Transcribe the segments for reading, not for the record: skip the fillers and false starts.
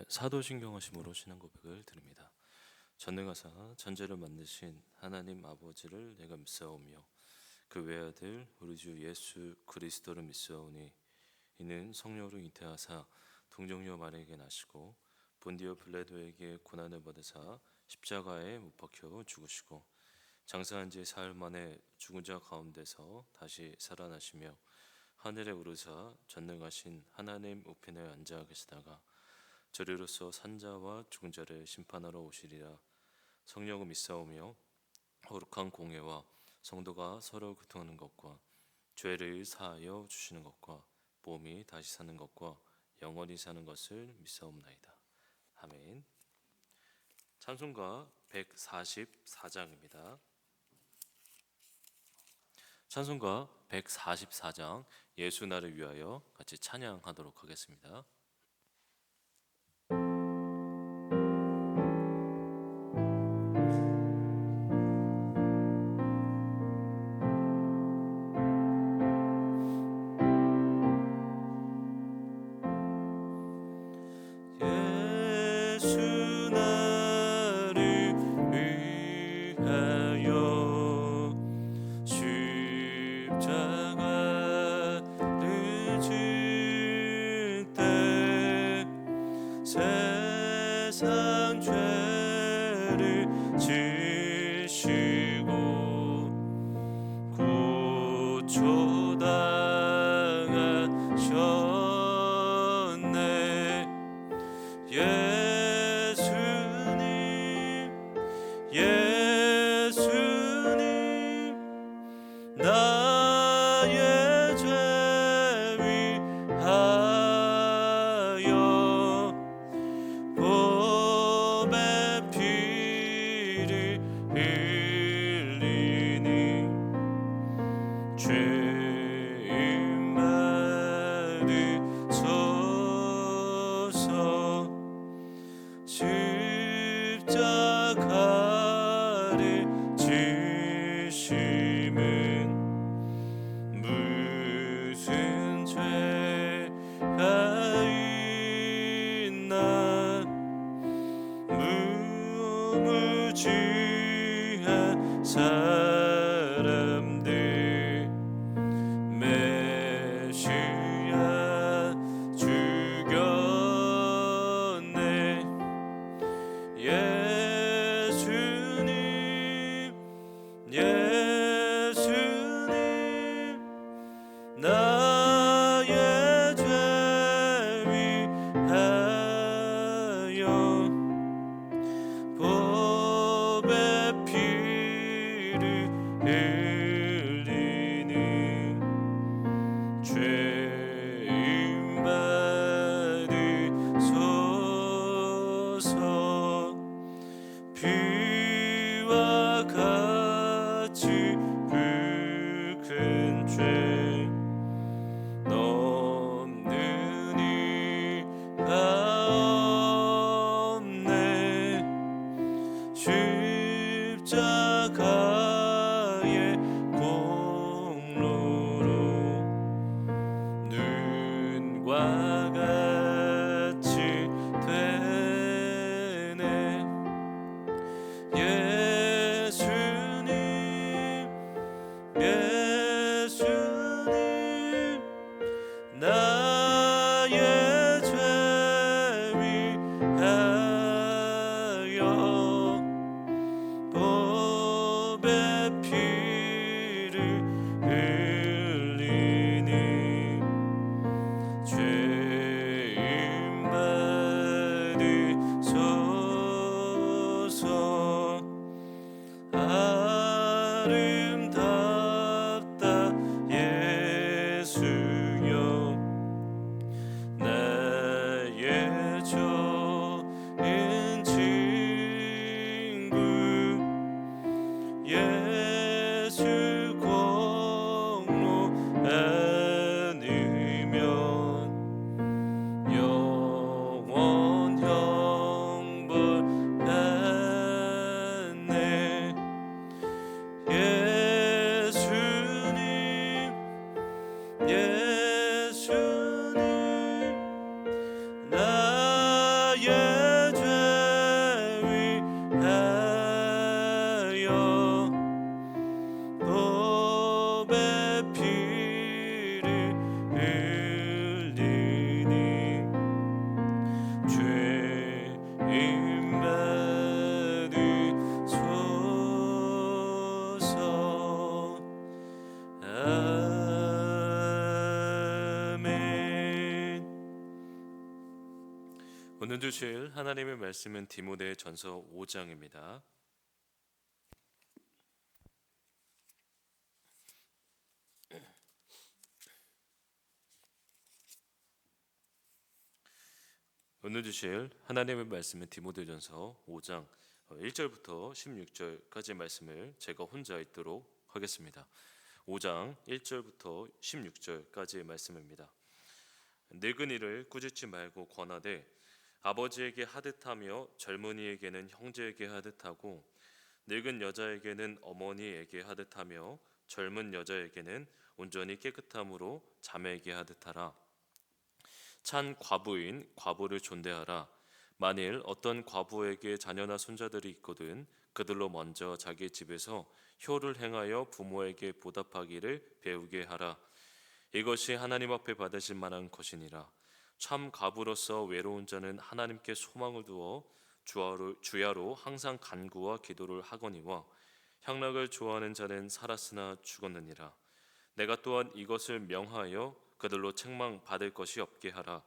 사도신경하심으로 신앙 고백을 드립니다. 전능하사 천지를 만드신 하나님 아버지를 내가 믿사오며 그 외아들 우리 주 예수 그리스도를 믿사오니 이는 성령으로 잉태하사 동정녀 마리아에게 나시고 본디오 빌라도에게 고난을 받으사 십자가에 못 박혀 죽으시고 장사한 지 사흘 만에 죽은 자 가운데서 다시 살아나시며 하늘에 오르사 전능하신 하나님 우편에 앉아 계시다가 저리로서 산자와 죽은 자를 심판하러 오시리라. 성령을 믿사오며 거룩한 공예와 성도가 서로 교통하는 것과 죄를 사하여 주시는 것과 몸이 다시 사는 것과 영원히 사는 것을 믿사옵나이다. 아멘. 찬송가 144장입니다. 찬송가 144장 예수 나를 위하여 같이 찬양하도록 하겠습니다. 예수 나를 위하여 십자가를 질 때 세상 죄를 지시고 구초당하셨네. 예수님 나의 죄 위하여 보배 피를 흘리니 죄인 받으소서. 십자가를 지심은 무슨 죄가 있나. 무무지한 사람들 메시아 죽였네. 예수님 나의 죄 위하여 보배 피를 흘리니 죄인 받으소서. 피와 같이 그 큰 죄 오늘 주실 하나님의 말씀은 디모데전서 5장입니다. 오늘 주실 하나님의 말씀은 디모데전서 5장 1절부터 16절까지 말씀을 제가 혼자 읽도록 하겠습니다. 5장 1절부터 16절까지의 말씀입니다. 늙은 이를 꾸짖지 말고 권하되 아버지에게 하듯하며 젊은이에게는 형제에게 하듯하고 늙은 여자에게는 어머니에게 하듯하며 젊은 여자에게는 온전히 깨끗함으로 자매에게 하듯하라. 찬 과부인 과부를 존대하라. 만일 어떤 과부에게 자녀나 손자들이 있거든 그들로 먼저 자기 집에서 효를 행하여 부모에게 보답하기를 배우게 하라. 이것이 하나님 앞에 받으실 만한 것이니라. 참 과부로서 외로운 자는 하나님께 소망을 두어 주야로 항상 간구와 기도를 하거니와 향락을 좋아하는 자는 살았으나 죽었느니라. 내가 또한 이것을 명하여 그들로 책망 받을 것이 없게 하라.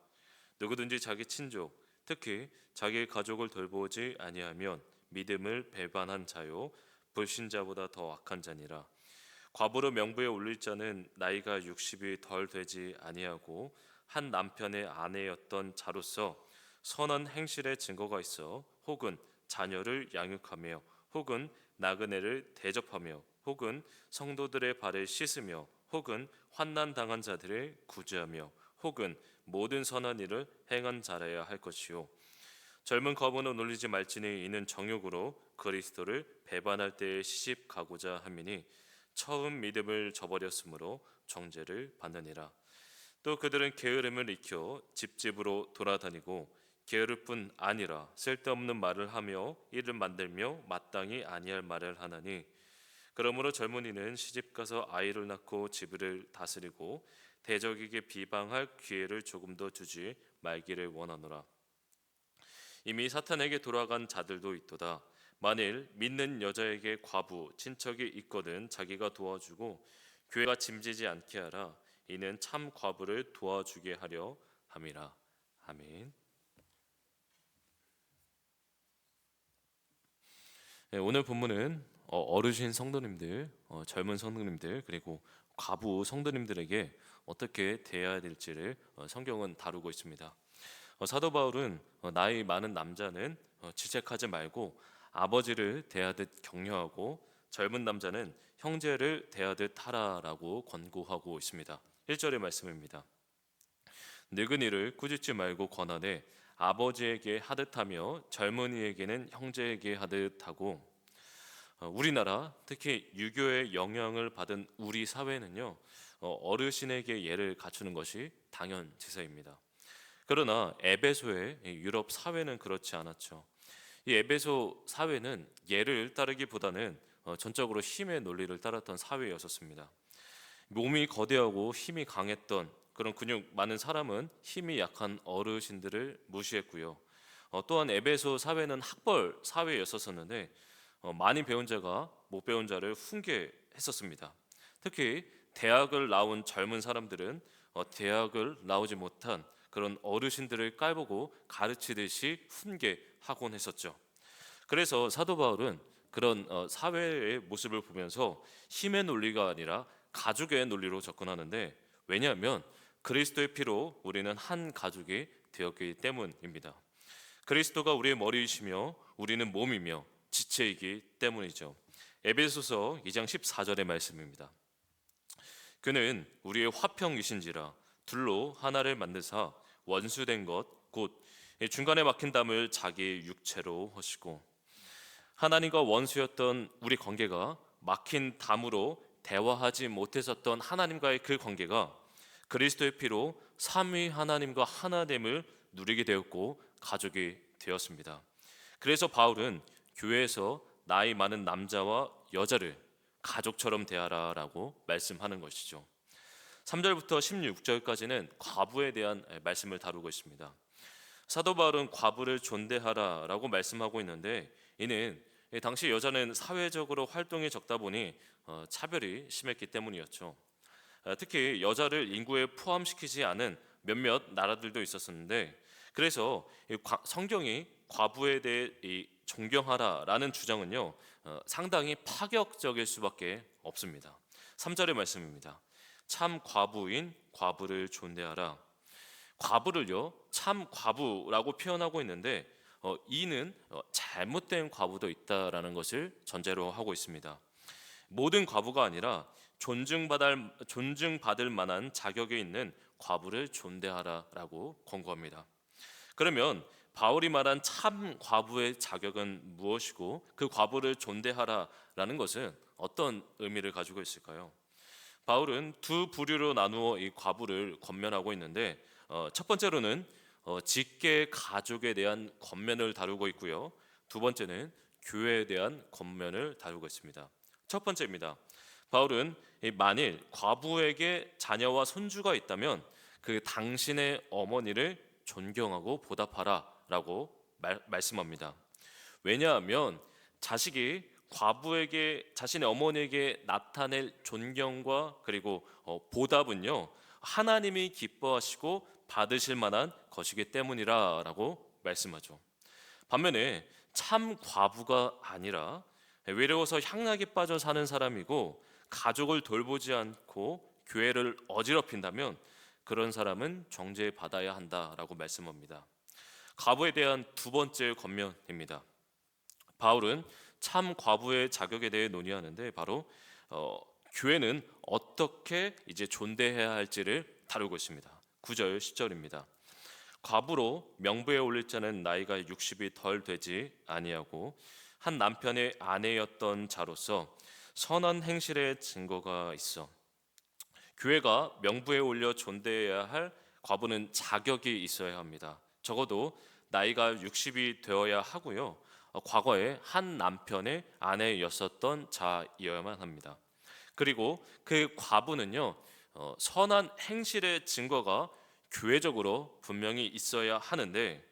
누구든지 자기 친족 특히 자기 가족을 돌보지 아니하면 믿음을 배반한 자요 불신자보다 더 악한 자니라. 과부로 명부에 올릴 자는 나이가 60이 덜 되지 아니하고 한 남편의 아내였던 자로서 선한 행실의 증거가 있어 혹은 자녀를 양육하며 혹은 나그네를 대접하며 혹은 성도들의 발을 씻으며 혹은 환난 당한 자들을 구제하며 혹은 모든 선한 일을 행한 자라야 할 것이요 젊은 과부는 놀리지 말지니 이는 정욕으로 그리스도를 배반할 때에 시집 가고자 함이니 처음 믿음을 저버렸으므로 정죄를 받느니라. 또 그들은 게으름을 익혀 집집으로 돌아다니고 게으를 뿐 아니라 쓸데없는 말을 하며 이를 만들며 마땅히 아니할 말을 하나니 그러므로 젊은이는 시집가서 아이를 낳고 집을 다스리고 대적에게 비방할 기회를 조금 더 주지 말기를 원하노라. 이미 사탄에게 돌아간 자들도 있도다. 만일 믿는 여자에게 과부 친척이 있거든 자기가 도와주고 교회가 짐지지 않게 하라. 이는 참 과부를 도와주게 하려 함이라. 아멘. 네, 오늘 본문은 어르신 성도님들, 젊은 성도님들 그리고 과부 성도님들에게 어떻게 대해야 될지를 성경은 다루고 있습니다. 사도 바울은 나이 많은 남자는 질책하지 말고 아버지를 대하듯 격려하고 젊은 남자는 형제를 대하듯 하라라고 권고하고 있습니다. 1절의 말씀입니다. 늙은이를 꾸짖지 말고 권하되 아버지에게 하듯하며 젊은이에게는 형제에게 하듯하고 우리나라 특히 유교의 영향을 받은 우리 사회는요 어르신에게 예를 갖추는 것이 당연지사입니다. 그러나 에베소의 유럽 사회는 그렇지 않았죠. 이 에베소 사회는 예를 따르기보다는 전적으로 힘의 논리를 따랐던 사회였었습니다. 몸이 거대하고 힘이 강했던 그런 근육 많은 사람은 힘이 약한 어르신들을 무시했고요. 또한 에베소 사회는 학벌 사회였었는데 많이 배운 자가 못 배운 자를 훈계했었습니다. 특히 대학을 나온 젊은 사람들은 대학을 나오지 못한 그런 어르신들을 깔보고 가르치듯이 훈계하곤 했었죠. 그래서 사도 바울은 그런 사회의 모습을 보면서 힘의 논리가 아니라 가족의 논리로 접근하는데 왜냐하면 그리스도의 피로 우리는 한 가족이 되었기 때문입니다. 그리스도가 우리의 머리이시며 우리는 몸이며 지체이기 때문이죠. 에베소서 2장 14절의 말씀입니다. 그는 우리의 화평이신지라 둘로 하나를 만드사 원수된 것 곧 중간에 막힌 담을 자기 육체로 하시고 하나님과 원수였던 우리 관계가 막힌 담으로 대화하지 못했었던 하나님과의 그 관계가 그리스도의 피로 삼위 하나님과 하나됨을 누리게 되었고 가족이 되었습니다. 그래서 바울은 교회에서 나이 많은 남자와 여자를 가족처럼 대하라라고 말씀하는 것이죠. 3절부터 16절까지는 과부에 대한 말씀을 다루고 있습니다. 사도 바울은 과부를 존대하라라고 말씀하고 있는데 이는 당시 여자는 사회적으로 활동이 적다 보니 차별이 심했기 때문이었죠. 특히 여자를 인구에 포함시키지 않은 몇몇 나라들도 있었는데 그래서 성경이 과부에 대해 존경하라라는 주장은요, 상당히 파격적일 수밖에 없습니다. 3절의 말씀입니다. 참 과부인 과부를 존대하라. 과부를요, 참 과부라고 표현하고 있는데 이는 잘못된 과부도 있다라는 것을 전제로 하고 있습니다. 모든 과부가 아니라 존중받을 만한 자격에 있는 과부를 존대하라라고 권고합니다. 그러면 바울이 말한 참 과부의 자격은 무엇이고 그 과부를 존대하라라는 것은 어떤 의미를 가지고 있을까요? 바울은 두 부류로 나누어 이 과부를 권면하고 있는데 첫 번째로는 직계 가족에 대한 권면을 다루고 있고요. 두 번째는 교회에 대한 권면을 다루고 있습니다. 첫 번째입니다. 바울은 만일 과부에게 자녀와 손주가 있다면 그 당신의 어머니를 존경하고 보답하라라고 말씀합니다. 왜냐하면 자식이 과부에게 자신의 어머니에게 나타낼 존경과 그리고 보답은요, 하나님이 기뻐하시고 받으실 만한 것이기 때문이라라고 말씀하죠. 반면에 참 과부가 아니라 외로워서 향락에 빠져 사는 사람이고 가족을 돌보지 않고 교회를 어지럽힌다면 그런 사람은 정죄받아야 한다라고 말씀합니다. 과부에 대한 두 번째 권면입니다. 바울은 참 과부의 자격에 대해 논의하는데 바로 교회는 어떻게 이제 존대해야 할지를 다루고 있습니다. 9절 10절입니다. 과부로 명부에 올릴 자는 나이가 60이 덜 되지 아니하고 한 남편의 아내였던 자로서 선한 행실의 증거가 있어. 교회가 명부에 올려 존대해야 할 과부는 자격이 있어야 합니다. 적어도 나이가 60이 되어야 하고요. 과거에 한 남편의 아내였었던 자이어야만 합니다. 그리고 그 과부는요, 선한 행실의 증거가 교회적으로 분명히 있어야 하는데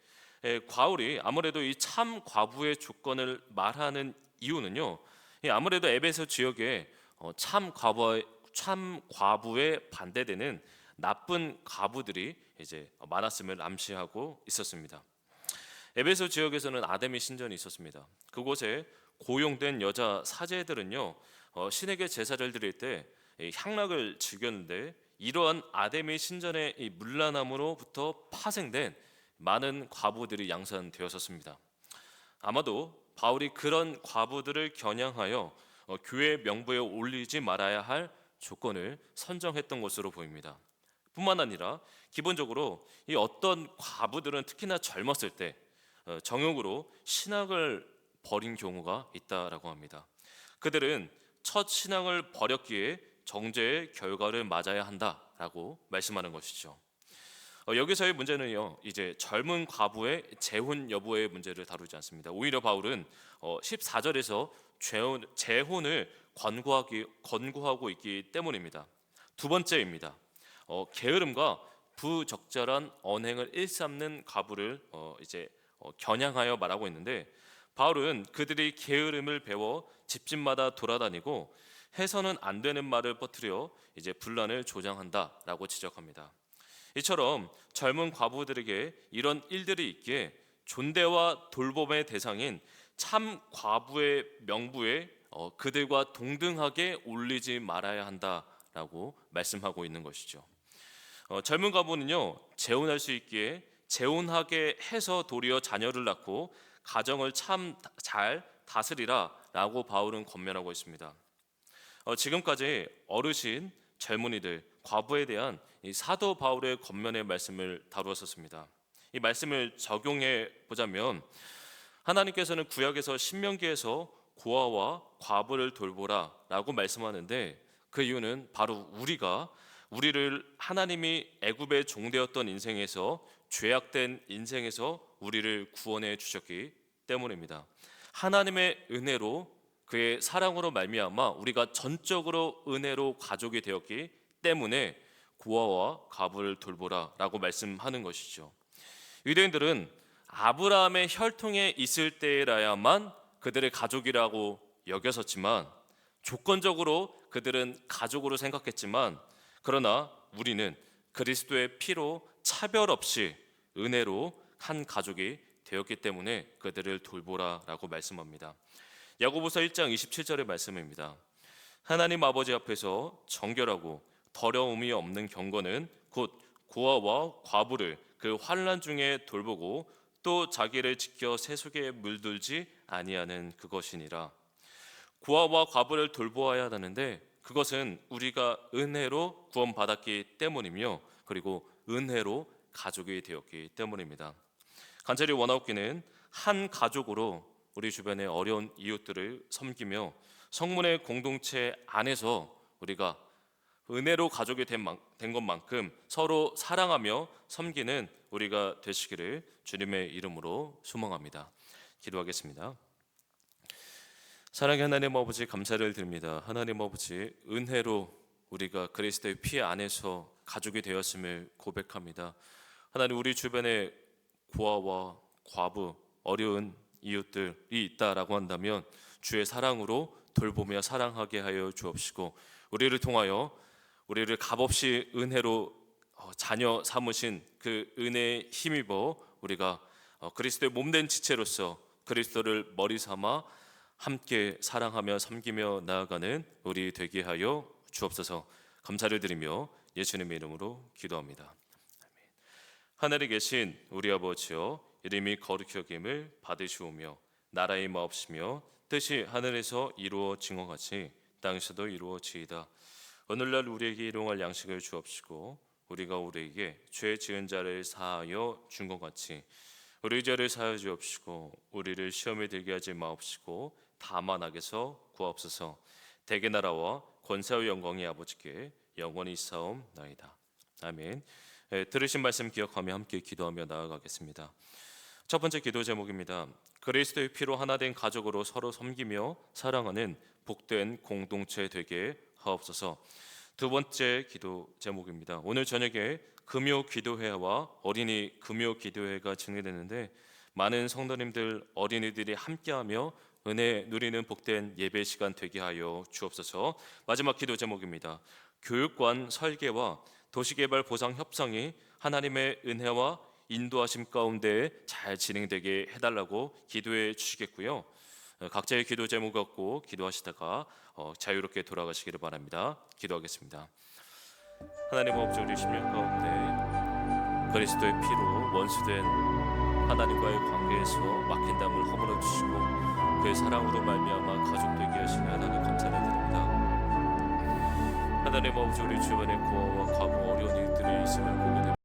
바울이 아무래도 이 참 과부의 조건을 말하는 이유는요, 아무래도 에베소 지역에 참 과부에 반대되는 나쁜 과부들이 이제 많았음을 암시하고 있었습니다. 에베소 지역에서는 아데미 신전이 있었습니다. 그곳에 고용된 여자 사제들은요, 신에게 제사를 드릴 때 향락을 즐겼는데 이러한 아데미 신전의 이 물란함으로부터 파생된 많은 과부들이 양산되었었습니다. 아마도 바울이 그런 과부들을 겨냥하여 교회 명부에 올리지 말아야 할 조건을 선정했던 것으로 보입니다. 뿐만 아니라 기본적으로 이 어떤 과부들은 특히나 젊었을 때 정욕으로 신앙을 버린 경우가 있다라고 합니다. 그들은 첫 신앙을 버렸기에 정죄의 결과를 맞아야 한다라고 말씀하는 것이죠. 여기서의 문제는요, 이제 젊은 과부의 재혼 여부의 문제를 다루지 않습니다. 오히려 바울은 14절에서 재혼을 권고하고 있기 때문입니다. 두 번째입니다. 게으름과 부적절한 언행을 일삼는 과부를 이제 겨냥하여 말하고 있는데 바울은 그들이 게으름을 배워 집집마다 돌아다니고 해서는 안 되는 말을 퍼뜨려 이제 분란을 조장한다라고 지적합니다. 이처럼 젊은 과부들에게 이런 일들이 있기에 존대와 돌봄의 대상인 참 과부의 명부에 그들과 동등하게 올리지 말아야 한다라고 말씀하고 있는 것이죠. 젊은 과부는요, 재혼할 수 있기에 재혼하게 해서 도리어 자녀를 낳고 가정을 참 잘 다스리라라고 바울은 권면하고 있습니다. 지금까지 어르신, 젊은이들, 과부에 대한 이 사도 바울의 권면의 말씀을 다루었습니다. 이 말씀을 적용해 보자면 하나님께서는 구약에서 신명기에서 고아와 과부를 돌보라라고 말씀하는데 그 이유는 바로 우리를 하나님이 애굽의 종되었던 인생에서 죄악된 인생에서 우리를 구원해 주셨기 때문입니다. 하나님의 은혜로 그의 사랑으로 말미암아 우리가 전적으로 은혜로 가족이 되었기 때문에 고아와 과부를 돌보라라고 말씀하는 것이죠. 유대인들은 아브라함의 혈통에 있을 때라야만 그들의 가족이라고 여겼었지만 조건적으로 그들은 가족으로 생각했지만 그러나 우리는 그리스도의 피로 차별 없이 은혜로 한 가족이 되었기 때문에 그들을 돌보라라고 말씀합니다. 야고보서 1장 27절의 말씀입니다. 하나님 아버지 앞에서 정결하고 더러움이 없는 경건은 곧 고아와 과부를 그 환난 중에 돌보고 또 자기를 지켜 세속에 물들지 아니하는 그것이니라. 고아와 과부를 돌보아야 하는데 그것은 우리가 은혜로 구원받았기 때문이며 그리고 은혜로 가족이 되었기 때문입니다. 간절히 원하옵기는 한 가족으로 우리 주변의 어려운 이웃들을 섬기며 성문의 공동체 안에서 우리가 은혜로 가족이 된 것만큼 서로 사랑하며 섬기는 우리가 되시기를 주님의 이름으로 소망합니다. 기도하겠습니다. 사랑의 하나님 아버지, 감사를 드립니다. 하나님 아버지, 은혜로 우리가 그리스도의 피 안에서 가족이 되었음을 고백합니다. 하나님, 우리 주변에 고아와 과부, 어려운 이웃들이 있다라고 한다면 주의 사랑으로 돌보며 사랑하게 하여 주옵시고, 우리를 통하여 우리를 값없이 은혜로 자녀 삼으신 그 은혜에 힘입어 우리가 그리스도의 몸된 지체로서 그리스도를 머리 삼아 함께 사랑하며 섬기며 나아가는 우리 되게 하여 주옵소서. 감사를 드리며 예수님의 이름으로 기도합니다. 아멘. 하늘에 계신 우리 아버지여, 이름이 거룩히 여김을 받으시오며 나라의 마옵시며 뜻이 하늘에서 이루어진 것 같이 땅에서도 이루어지이다. 오늘날 우리에게 일용할 양식을 주옵시고 우리가 우리에게 죄 지은 자를 사하여 준 것 같이 우리 죄를 사하여 주옵시고 우리를 시험에 들게 하지 마옵시고 다만 악에서 구하옵소서. 대개 나라와 권세와 영광이 아버지께 영원히 있사옵나이다. 아멘. 들으신 말씀 기억하며 함께 기도하며 나아가겠습니다. 첫 번째 기도 제목입니다. 그리스도의 피로 하나 된 가족으로 서로 섬기며 사랑하는 복된 공동체 되게 하옵소서. 두 번째 기도 제목입니다. 오늘 저녁에 금요 기도회와 어린이 금요 기도회가 진행되는데 많은 성도님들, 어린이들이 함께하며 은혜 누리는 복된 예배 시간 되게 하여 주옵소서. 마지막 기도 제목입니다. 교육관 설계와 도시개발 보상 협상이 하나님의 은혜와 인도하심 가운데 잘 진행되게 해달라고 기도해 주시겠고요. 각자의 기도 제목 갖고 기도하시다가 자유롭게 돌아가시기를 바랍니다. 기도하겠습니다. 하나님 아버지, 우리 심령 가운데 그리스도의 피로 원수된 하나님과의 관계에서 막힌 담을 허물어 주시고 그의 사랑으로 말미암아 가족 되게 하시는 하나님 감사를 드립니다. 하나님 아버지, 우리 주변에 고아와 과부 어려운 이들이 있음을 보게 됩니다.